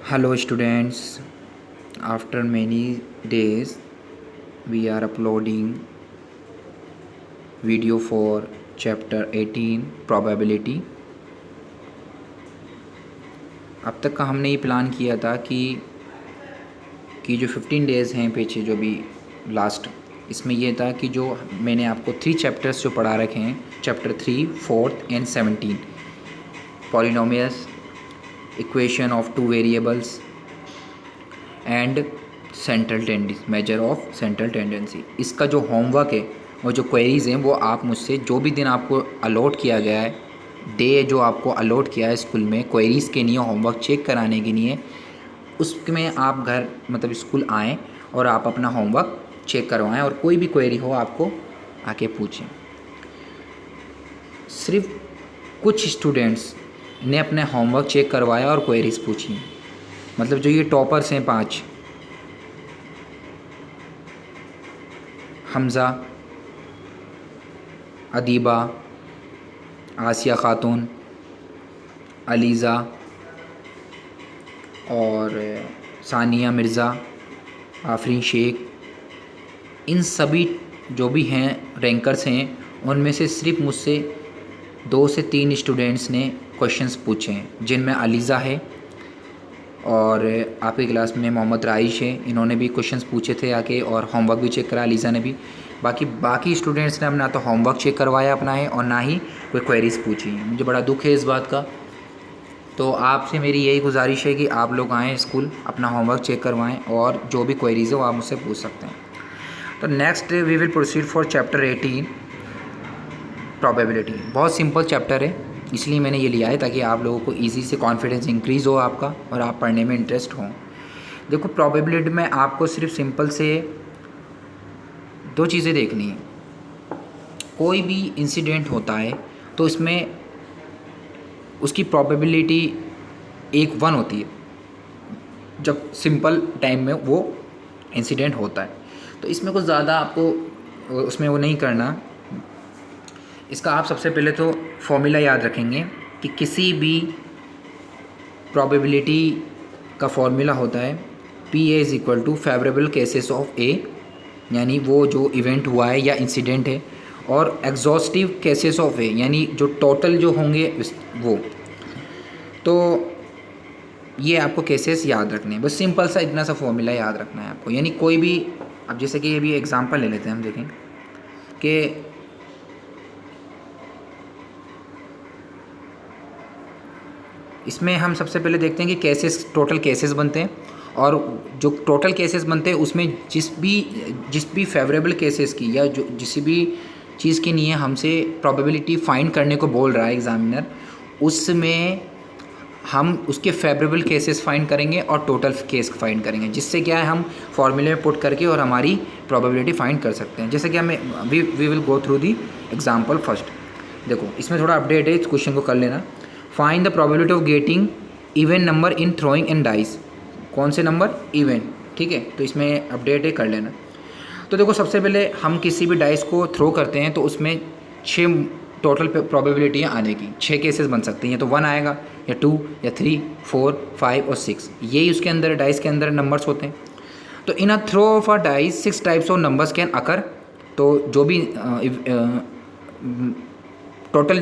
Hello students, after many days we are uploading video for chapter 18 probability। अब तक का हमने ये प्लान किया था कि जो 15 डेज़ हैं पीछे जो भी लास्ट, इसमें ये था कि जो मैंने आपको 3 चैप्टर्स जो पढ़ा रखे हैं, chapter 3, 4th and 17, polynomials, equation of 2 variables and central tendency, measure of central tendency. इसका जो होमवर्क है और जो क्वेरीज़ हैं वो आप मुझसे जो भी दिन आपको अलॉट किया गया है, डे जो आपको अलॉट किया है स्कूल में क्वेरीज़ के लिए, होमवर्क चेक कराने के लिए, उसमें आप घर मतलब स्कूल आएँ और आप अपना होमवर्क चेक करवाएं और कोई भी क्वेरी हो आपको आके पूछें। सिर्फ कुछ स्टूडेंट्स ने अपने होमवर्क चेक करवाया और क्वेरीज़ पूछी, मतलब जो ये टॉपर्स हैं 5, हमज़ा, अदीबा, आसिया खातून, अलीज़ा और सानिया मिर्ज़ा, आफरीन शेख, इन सभी जो भी हैं रैंकर्स हैं, उनमें से सिर्फ मुझसे 2 से 3 स्टूडेंट्स ने क्वेश्चंस पूछे हैं, जिनमें अलीज़ा है और आपकी क्लास में मोहम्मद राइश है। इन्होंने भी क्वेश्चंस पूछे थे आके और होमवर्क भी चेक करा अलीज़ा ने भी। बाकी स्टूडेंट्स ने अपना तो होमवर्क चेक करवाया अपना है और ना ही कोई क्वेरीज़ पूछी है। मुझे बड़ा दुख है इस बात का। तो आपसे मेरी यही गुजारिश है कि आप लोग आएँ स्कूल, अपना होमवर्क चेक करवाएँ और जो भी क्वेरीज़ हो आप मुझसे पूछ सकते हैं। तो next we will proceed for chapter 18 probability. बहुत सिंपल चैप्टर है, इसलिए मैंने ये लिया है ताकि आप लोगों को इजी से कॉन्फिडेंस इंक्रीज़ हो आपका और आप पढ़ने में इंटरेस्ट हो। देखो, प्रोबेबिलिटी में आपको सिर्फ सिंपल से 2 चीज़ें देखनी है। कोई भी इंसिडेंट होता है तो इसमें उसकी प्रोबेबिलिटी 1 होती है जब सिंपल टाइम में वो इंसिडेंट होता है। तो इसमें कुछ ज़्यादा आपको उसमें वो नहीं करना। इसका आप सबसे पहले तो फॉर्मूला याद रखेंगे कि किसी भी प्रोबेबिलिटी का फॉर्मूला होता है PA = favourable cases of A, यानी वो जो इवेंट हुआ है या इंसिडेंट है, और एग्जॉस्टिव केसेस ऑफ A, यानी जो टोटल जो होंगे वो। तो ये आपको केसेस याद रखने हैं, बस सिंपल सा इतना सा फॉर्मूला याद रखना है आपको। यानी कोई भी, अब जैसे कि ये भी एग्जांपल ले लेते हैं, हम देखें कि इसमें हम सबसे पहले देखते हैं कि केसेस, टोटल केसेस बनते हैं, और जो टोटल केसेस बनते हैं उसमें जिस भी फेवरेबल केसेस की या जो जिस भी चीज़ के लिए हमसे प्रोबेबिलिटी फाइंड करने को बोल रहा है एग्जामिनर, उसमें हम उसके फेवरेबल केसेस फाइंड करेंगे और टोटल केस फाइंड करेंगे, जिससे क्या है हम फॉर्मूले में पुट करके और हमारी प्रोबेबिलिटी फाइंड कर सकते हैं। जैसे कि हमें we will go through the example first. देखो, इसमें थोड़ा अपडेट है, इस क्वेश्चन को कर लेना। Find the probability of getting even number in throwing and dice. कौन से नंबर? इवन, ठीक है। तो इसमें अपडेट है, कर लेना। तो देखो, सबसे पहले हम किसी भी डाइस को थ्रो करते हैं तो उसमें 6 टोटल प्रोबेबिलिटियाँ आने की, 6 केसेस बन सकते हैं। या तो 1 आएगा, या 2, या 3, 4, 5 और 6। यही उसके अंदर डाइस के अंदर नंबर्स होते हैं। तो in a throw of a dice 6 types of numbers can occur. तो जो भी टोटल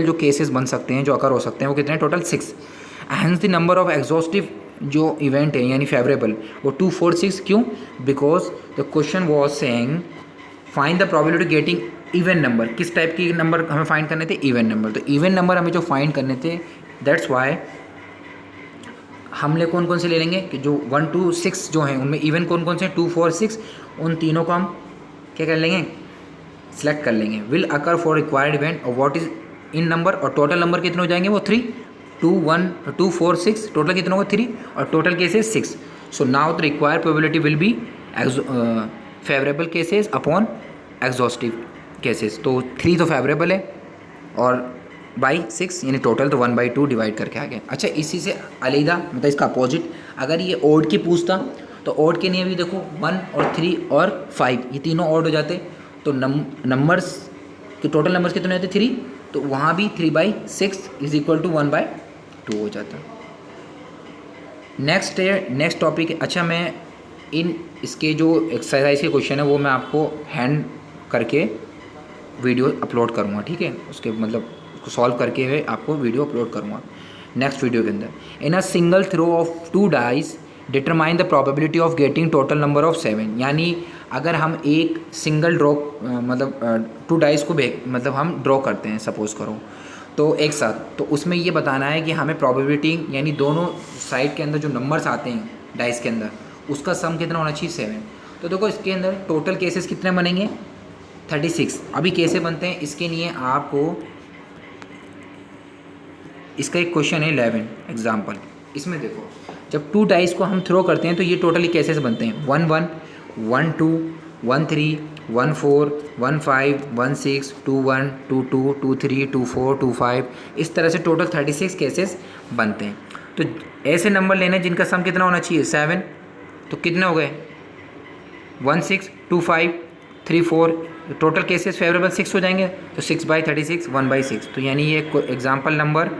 जो केसेस बन सकते हैं, जो अकर हो सकते हैं, वो कितने हैं? Total 6। Hence the number of exhaustive जो इवेंट है यानी फेवरेबल, वो 2, 4, 6। क्यों? Because the question was saying find the probability getting even number. किस टाइप की नंबर हमें फाइंड करने थे? Even number. तो इवन नंबर हमें जो फाइंड करने थे, दैट्स वाई हमने कौन कौन से ले लेंगे कि जो 1 to 6 जो हैं उनमें इवन कौन कौन से हैं? 2, 4, 6। उन तीनों को हम क्या कर लेंगे? सेलेक्ट कर लेंगे। Will occur for required event और व्हाट इज इन नंबर, और टोटल नंबर कितने हो जाएंगे? वो 3, 2, 1, 2, 4, 6। टोटल कितना होगा? 3, और total cases 6। So now the required probability will be favourable cases upon exhaustive cases. तो 3 तो फेवरेबल है और बाई 6 यानी टोटल तो 1/2 डिवाइड करके आ गया। अच्छा, इसी से अलग मतलब इसका अपोजिट, अगर ये ओड की पूछता तो ओड के लिए भी देखो 1 और 3 और 5 ये तीनों ओड हो जाते। तो नंबर्स के टोटल नंबर्स कितने होते? 3। तो वहाँ भी 3/6 = 1/2 हो जाता। Next topic. अच्छा, मैं इन इसके जो एक्सरसाइज के क्वेश्चन है वो मैं आपको हैंड करके वीडियो अपलोड करूँगा, ठीक है। उसके मतलब उसको सॉल्व करके हुए आपको वीडियो अपलोड करूँगा नेक्स्ट वीडियो के अंदर। In a single throw of 2 dice determine the probability of getting total number of 7। यानी अगर हम एक सिंगल ड्रॉ मतलब 2 डाइस को मतलब हम ड्रॉ करते हैं सपोज़ करो तो एक साथ, तो उसमें ये बताना है कि हमें प्रोबेबिलिटी यानी दोनों साइड के अंदर जो नंबर्स आते हैं डाइस के अंदर उसका सम कितना होना चाहिए 7। तो देखो इसके अंदर टोटल केसेस कितने बनेंगे 36। अभी कैसे बनते हैं इसके लिए आपको इसका एक क्वेश्चन है 11 एग्जाम्पल। इसमें देखो जब 2 डाइस को हम थ्रो करते हैं तो ये टोटली कैसेस बनते हैं 1 1 1 2 1 3 1 4 1 5 1 6 2 1 2 2 2 3 2 4 2 5। इस तरह से टोटल 36 केसेस बनते हैं। तो ऐसे नंबर लेने जिनका सम कितना होना चाहिए 7। तो कितने हो गए 1 6 2 5 3 4। टोटल केसेस फेवरेबल 6 हो जाएंगे तो 6/36 1/6। तो यानी ये एग्जाम्पल नंबर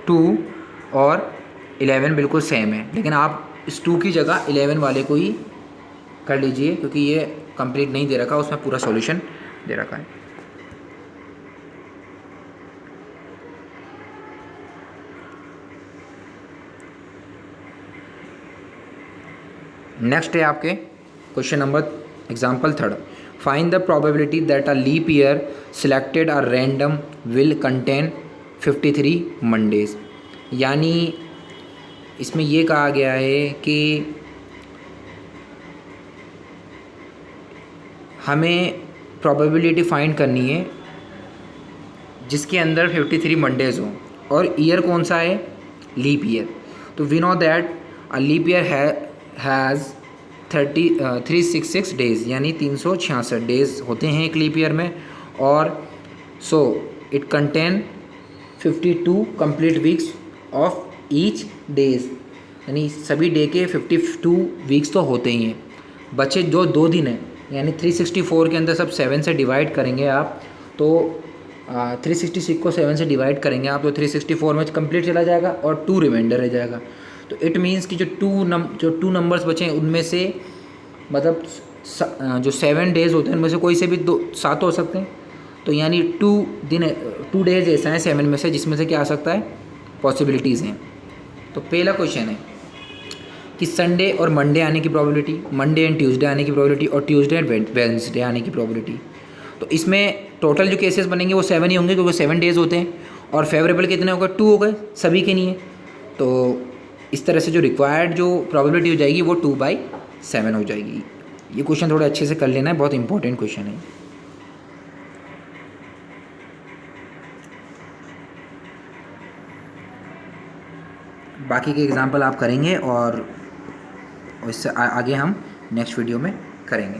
2 और 11 बिल्कुल सेम है, लेकिन आप इस 2 की जगह 11 वाले को ही कर लीजिए क्योंकि ये कंप्लीट नहीं दे रखा, उसमें पूरा सॉल्यूशन दे रखा है। नेक्स्ट है आपके question number example 3। Find the probability that a leap year selected a random will contain 53 Mondays. यानी इसमें ये कहा गया है कि हमें प्रोबेबिलिटी फाइंड करनी है जिसके अंदर 53 मंडेज हों और ईयर कौन सा है लीप ईयर। तो we know that a leap year has 366 days यानी 366 डेज होते हैं एक लीप ईयर में। और so it contain 52 complete weeks of each days, यानी सभी डे के 52 वीक्स तो होते ही हैं। बचे जो 2 दिन हैं यानी 364 के अंदर सब 7 से डिवाइड करेंगे आप तो 366 को 7 से डिवाइड करेंगे आप तो 364 में कंप्लीट चला जाएगा और 2 रिमाइंडर रह जाएगा। तो इट मीन्स कि जो 2 नंबर्स बचे हैं उनमें से मतलब जो 7 डेज होते हैं उनमें से कोई से भी 7 हो सकते हैं। तो यानी 2 डेज ऐसा है 7 में से जिसमें से क्या आ सकता है पॉसिबिलिटीज़ हैं। तो पहला क्वेश्चन है कि संडे और मंडे आने की प्रोबेबिलिटी, मंडे एंड ट्यूसडे आने की प्रोबेबिलिटी और ट्यूसडे एंड वेडनेसडे आने की प्रोबेबिलिटी। तो इसमें टोटल जो केसेस बनेंगे वो 7 ही होंगे क्योंकि 7 डेज होते हैं और फेवरेबल कितने हो गए 2 हो गए सभी के लिए। तो इस तरह से जो रिक्वायर्ड जो प्रोबेबिलिटी हो जाएगी वो 2/7 हो जाएगी। ये क्वेश्चन थोड़ा अच्छे से कर लेना है, बहुत इंपॉर्टेंट क्वेश्चन है। बाकी के एग्जाम्पल आप करेंगे और इससे आगे हम नेक्स्ट वीडियो में करेंगे।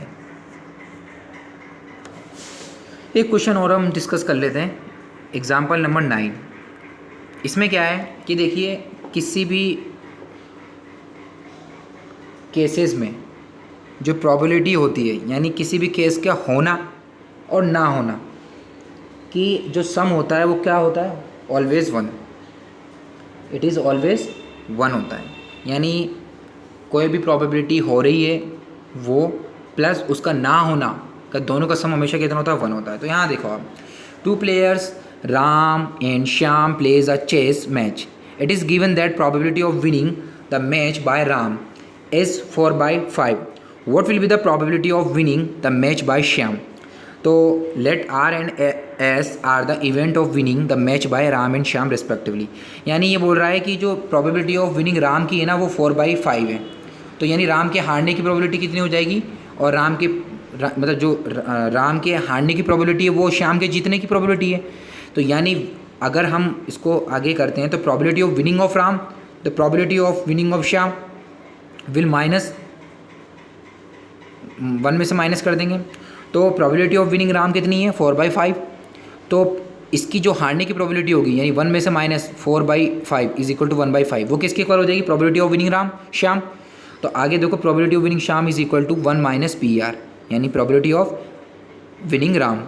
एक क्वेश्चन और हम डिस्कस कर लेते हैं एग्जाम्पल नंबर 9। इसमें क्या है कि देखिए किसी भी केसेस में जो प्रोबेबिलिटी होती है यानी किसी भी केस का होना और ना होना कि जो सम होता है वो क्या होता है ऑलवेज़ 1। इट इज़ ऑलवेज़ 1 होता है। यानी कोई भी प्रोबेबिलिटी हो रही है वो प्लस उसका ना होना का दोनों का सम हमेशा कितना होता है 1 होता है। तो यहाँ देखो आप 2 players Ram and Shyam plays a chess match. It is given that probability of winning the match by Ram is 4/5. What will be the probability of winning the match by Shyam? तो let R and S are the event of winning the match by Ram and Shyam respectively. यानी ये बोल रहा है कि जो probability of winning Ram की है ना वो 4/5 है। तो यानी राम के हारने की probability कितनी हो जाएगी और मतलब जो राम के हारने की probability है वो श्याम के जीतने की probability है। तो यानी अगर हम इसको आगे करते हैं तो probability of winning of Ram the probability of winning of Shyam will minus 1 में से माइनस कर देंगे। तो प्रोबेबिलिटी ऑफ विनिंग राम कितनी है 4/5। तो इसकी जो हारने की प्रोबेबिलिटी होगी यानी 1 में से माइनस 4/5 इज इक्वल टू 1/5 वो किसके इक्वल हो जाएगी probability of winning Ram Shyam. तो आगे देखो probability of winning Shyam is equal to 1 - PR यानी प्रोबेबिलिटी ऑफ विनिंग राम।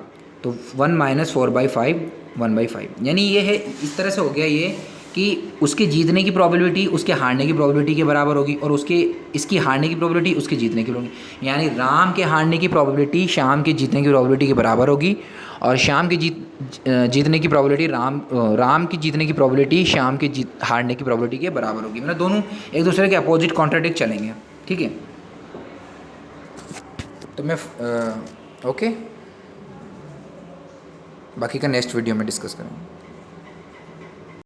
तो 1 - 4/5 1/5 यानी ये है। इस तरह से हो गया ये कि उसके जीतने की प्रोबेबिलिटी उसके हारने की प्रोबेबिलिटी के बराबर होगी, और उसके इसकी हारने की प्रोबेबिलिटी उसके जीतने की प्रोबेबिलिटी, यानी राम के हारने की प्रोबेबिलिटी श्याम के जीतने की प्रोबेबिलिटी के बराबर होगी, और श्याम के जीतने की प्रोबेबिलिटी राम की जीतने की प्रोबेबिलिटी श्याम के हारने की प्रोबेबिलिटी के बराबर होगी। मतलब दोनों एक दूसरे के अपोजिट कॉन्ट्राडिक्ट चलेंगे। ठीक है, तो मैं ओके, बाकी का नेक्स्ट वीडियो में डिस्कस करूँगा।